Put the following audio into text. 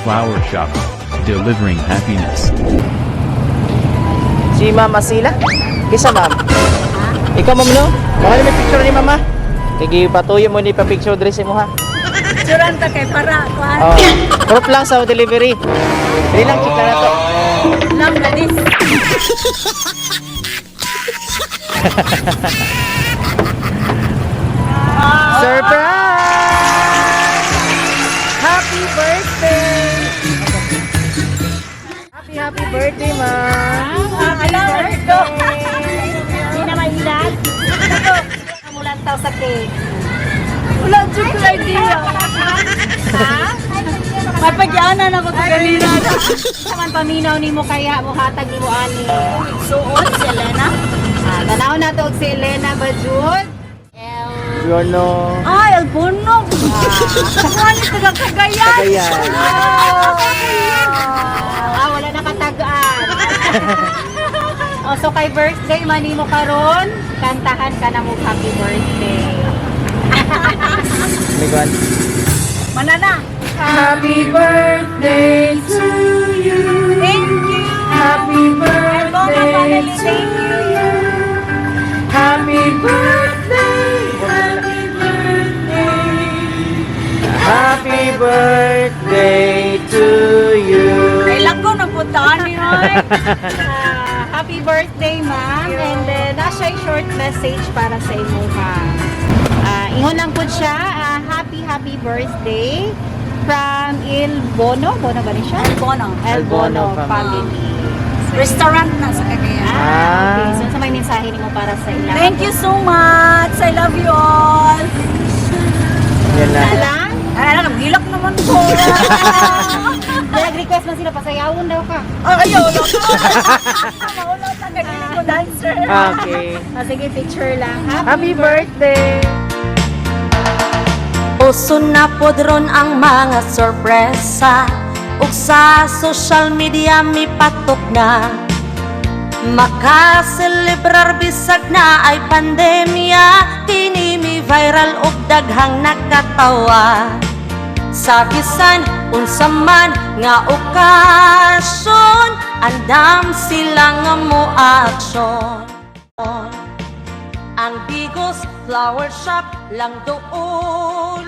Flower Shop, delivering happiness. Si Mama Sila? Kisa ma'am? Ikaw ma'am no? Baka may picture ni mama. Kaya patuyo mo ni pa-picture dress mo ha. Picturean ta kay para kuan. Oh, proof lang sa delivery. Dili lang chika na to. Lang na dis. Surprise! Happy birthday! Happy birthday, ma'am! Hello, Rico. Hindi na mailan. Kamulan tao sa cake. Wala dyan ko idea. Ha? May pagyanan ako sa kanina. Saman paminaw ni mo kaya mo hatag ni mo ani. Suot si Elena. Ganaw na to si Elena Bajud. Yono. Ay, Albono. Ano taga Cagayan? Cagayan. Wala na katagaan. So kay birthday mani mo karon, kantahan ka na mo happy birthday. Miguel. Manana. Happy birthday to you. Thank you. Happy birthday birthday to you. Happy birthday. Happy birthday. Happy birthday to you. Kailan ko napuntaan ni happy birthday, ma'am. And then, nasa short message para sa imo ha. Ingon lang po siya, happy birthday from El Bono. Bono ba ni siya? El Bono. El Bono family. Restaurant na sa Cagayan. Okay. So, sa may mensahe mo para sa ilang. Thank you so much. I love you all. Yan lang. Alang? Nagilak naman ko. Nag-request na sila, pasayawon daw ka. Ayaw lang. Maulot ang nagilak ko dancer. Okay. Sige, picture lang. Happy birthday. Uso na podron ang mga sorpresa ug sa social media mi patok na makaselebrar bisag na ay pandemya kini mi viral ug daghang nakatawa sa bisan unsa man nga okasyon andam sila nga mo aksyon ang Bigos Flower Shop lang doon